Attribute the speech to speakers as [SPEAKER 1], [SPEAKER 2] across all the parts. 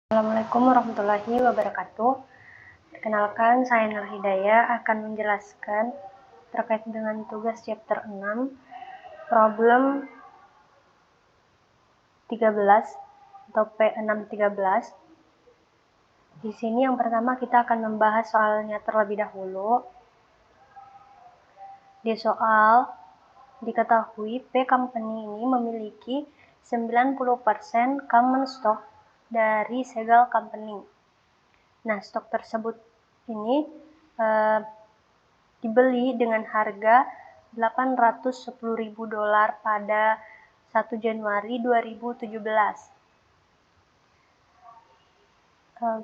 [SPEAKER 1] Assalamualaikum warahmatullahi wabarakatuh. Perkenalkan, saya Nur Hidayah akan menjelaskan terkait dengan tugas chapter 6, problem 13 atau P613. Di sini yang pertama kita akan membahas soalnya terlebih dahulu. Di soal diketahui P Company ini memiliki 90% common stock dari Segal Company. Nah, stok tersebut ini dibeli dengan harga $810.000 pada 1 Januari 2017.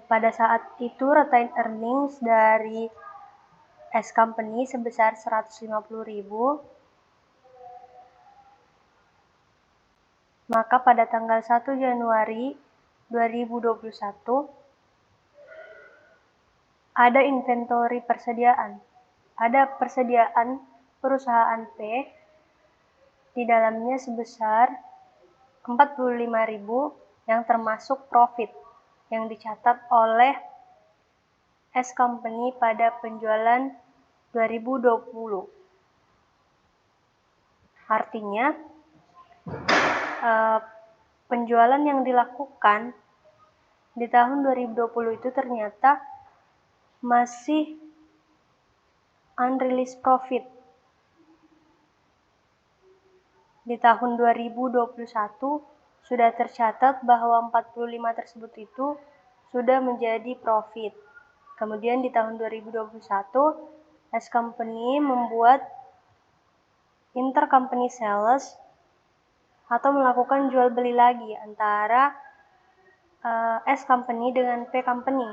[SPEAKER 1] Pada saat itu retained earnings dari S Company sebesar $150.000. Maka pada tanggal 1 Januari 2021 ada inventory persediaan. Ada persediaan perusahaan P di dalamnya sebesar 45.000 yang termasuk profit yang dicatat oleh S Company pada penjualan 2020. Artinya penjualan yang dilakukan di tahun 2020 itu ternyata masih unrealized profit. Di tahun 2021 sudah tercatat bahwa 45 tersebut itu sudah menjadi profit. Kemudian di tahun 2021 S Company membuat intercompany sales atau melakukan jual beli lagi antara S Company dengan P Company,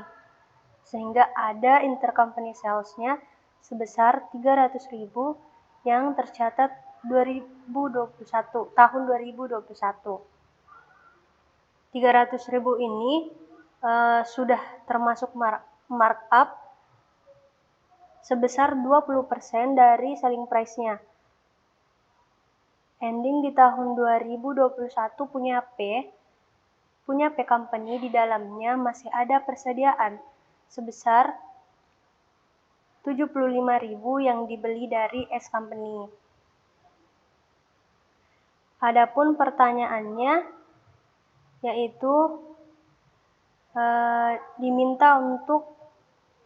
[SPEAKER 1] sehingga ada intercompany sales-nya sebesar 300.000 yang tercatat tahun 2021. 300.000 ini sudah termasuk markup sebesar 20% dari selling price-nya. Ending di tahun 2021 punya P Company di dalamnya masih ada persediaan sebesar 75.000 yang dibeli dari S Company. Adapun pertanyaannya yaitu diminta untuk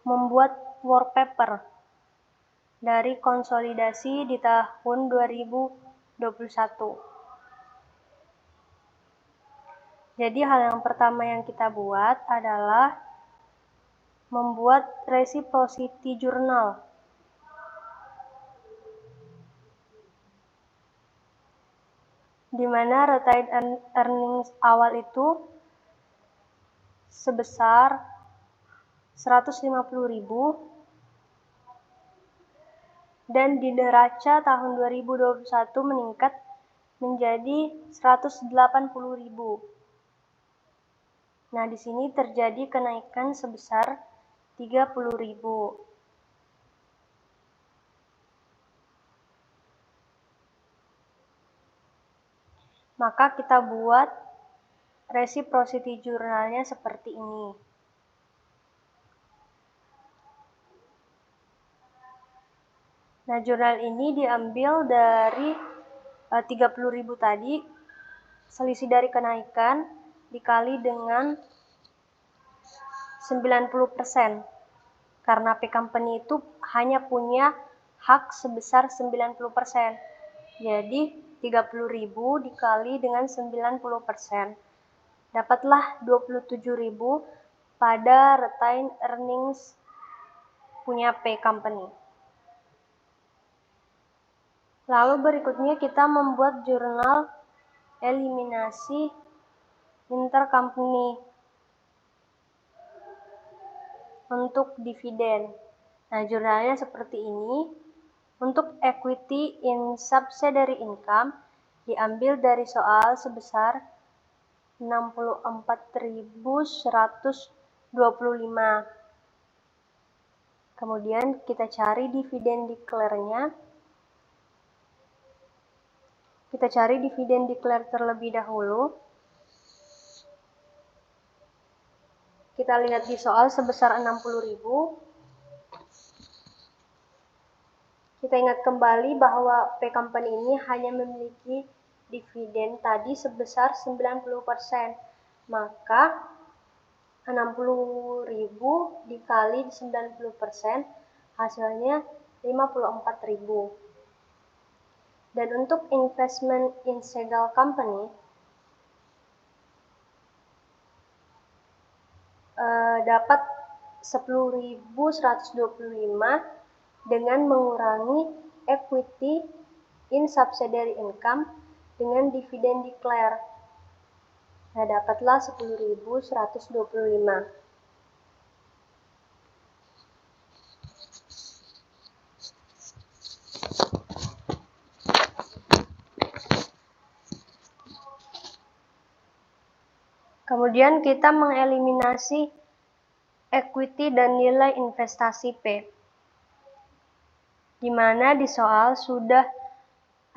[SPEAKER 1] membuat work paper dari konsolidasi di tahun 2021. Jadi hal yang pertama yang kita buat adalah membuat reciprocity journal. Di mana retained earnings awal itu sebesar 150.000 dan di neraca tahun 2021 meningkat menjadi 180.000. Nah, di sini terjadi kenaikan sebesar 30.000. Maka kita buat reciprocity journalnya seperti ini. Nah, jurnal ini diambil dari 30.000 tadi, selisih dari kenaikan dikali dengan 90%. Karena P Company itu hanya punya hak sebesar 90%. Jadi 30.000 dikali dengan 90%. Dapatlah 27.000 pada retained earnings punya P Company. Lalu berikutnya kita membuat jurnal eliminasi intercompany untuk dividen. Nah, jurnalnya seperti ini. Untuk equity in subsidiary income diambil dari soal sebesar 64.125. Kemudian kita cari dividen declare-nya. Kita cari dividen declare terlebih dahulu. Kita lihat di soal sebesar 60.000. Kita ingat kembali bahwa P Company ini hanya memiliki dividen tadi sebesar 90%. Maka 60.000 dikali 90% hasilnya 54.000. Dan untuk investment in Segal Company dapat 10.125 dengan mengurangi equity in subsidiary income dengan dividen declare. Nah, dapatlah 10.125. Kemudian kita mengeliminasi equity dan nilai investasi P, di mana di soal sudah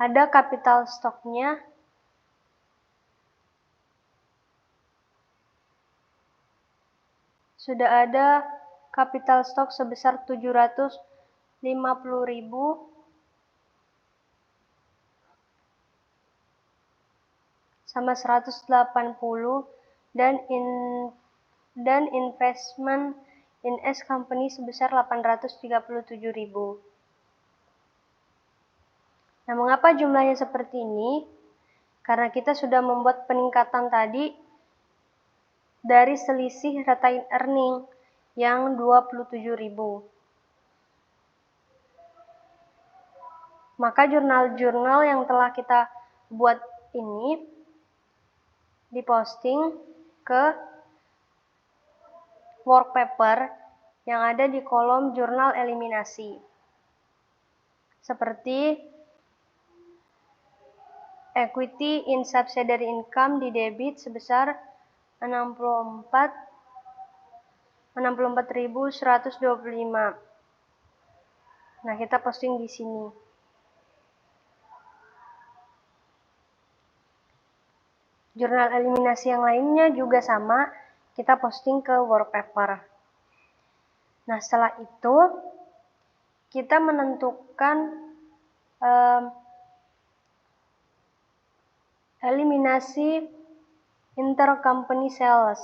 [SPEAKER 1] ada capital stoknya capital stock sebesar 750.000 sama 180 dan investment in S company sebesar 837.000. Nah, mengapa jumlahnya seperti ini? Karena kita sudah membuat peningkatan tadi dari selisih retained earning yang 27.000. Maka jurnal-jurnal yang telah kita buat ini diposting ke work paper yang ada di kolom jurnal eliminasi. Seperti equity in subsidiary income di debit sebesar 64.125. Nah, kita posting di sini. Jurnal eliminasi yang lainnya juga sama, kita posting ke work paper. Nah, setelah itu kita menentukan eliminasi intercompany sales.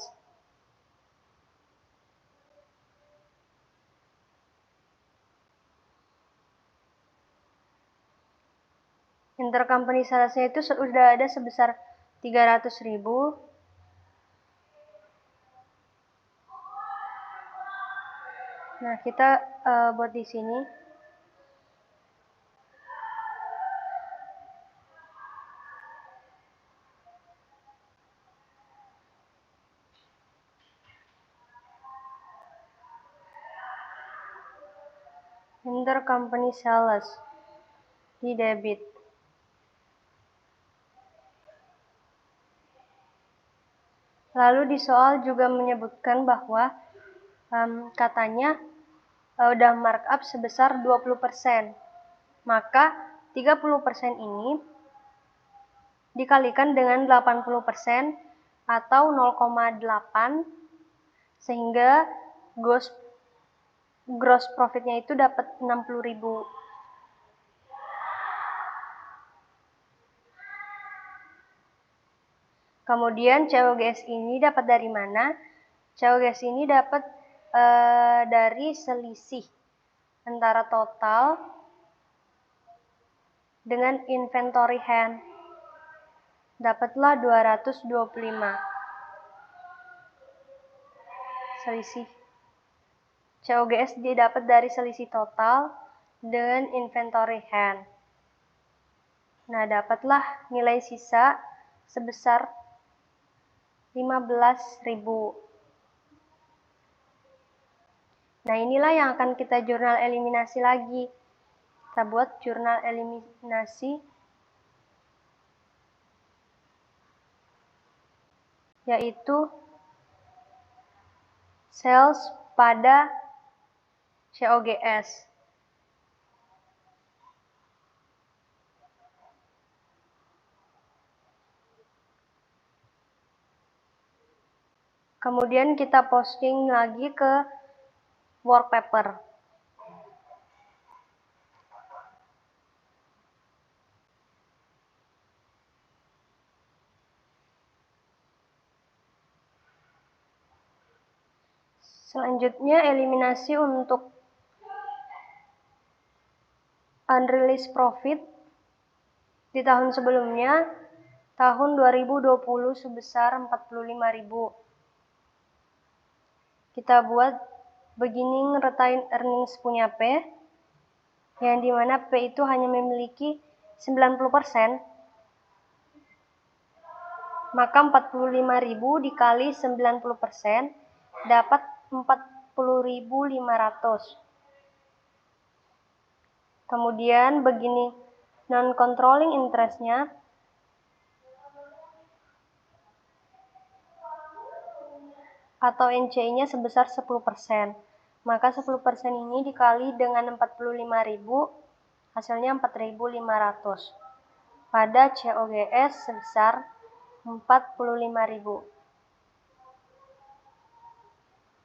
[SPEAKER 1] Intercompany salesnya itu sudah ada sebesar 300.000. Nah, kita buat di sini. Intercompany sales di debit. Lalu di soal juga menyebutkan bahwa katanya udah markup sebesar 20%. Maka 30% ini dikalikan dengan 80% atau 0,8 sehingga gross profitnya itu dapat 60.000. Kemudian COGS ini dapat dari mana? COGS ini dapat dari selisih antara total dengan inventory hand. Dapatlah 225. Selisih COGS didapat dari selisih total dengan inventory hand. Nah, dapatlah nilai sisa sebesar 15.000. Nah, inilah yang akan kita jurnal eliminasi lagi. Kita buat jurnal eliminasi, yaitu sales pada COGS. Kemudian kita posting lagi ke Workpaper. Selanjutnya eliminasi untuk unrealized profit di tahun sebelumnya, tahun 2020 sebesar 45.000. Kita buat beginning retained earnings punya P, yang dimana P itu hanya memiliki 90%, maka 45.000 dikali 90% dapat 40.500. Kemudian begini non-controlling interest-nya atau NCI-nya sebesar 10%. Maka 10% ini dikali dengan 45.000, hasilnya 4.500. Pada COGS sebesar 45.000.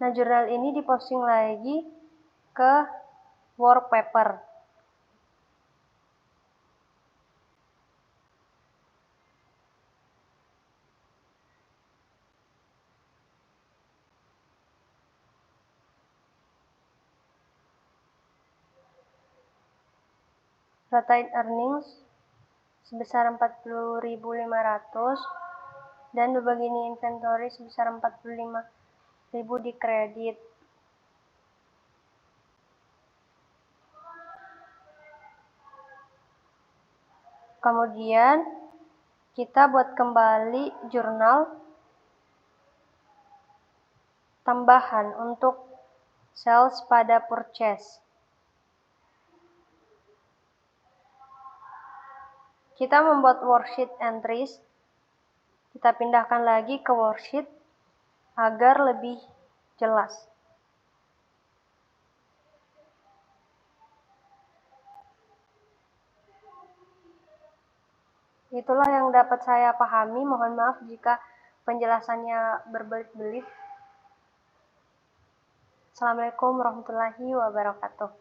[SPEAKER 1] Nah, jurnal ini diposting lagi ke Workpaper. Retained earnings sebesar 40.500 dan beginning inventory sebesar 45.000 di kredit. Kemudian kita buat kembali jurnal tambahan untuk sales pada purchase. Kita membuat worksheet entries, kita pindahkan lagi ke worksheet agar lebih jelas. Itulah yang dapat saya pahami, mohon maaf jika penjelasannya berbelit-belit. Assalamualaikum warahmatullahi wabarakatuh.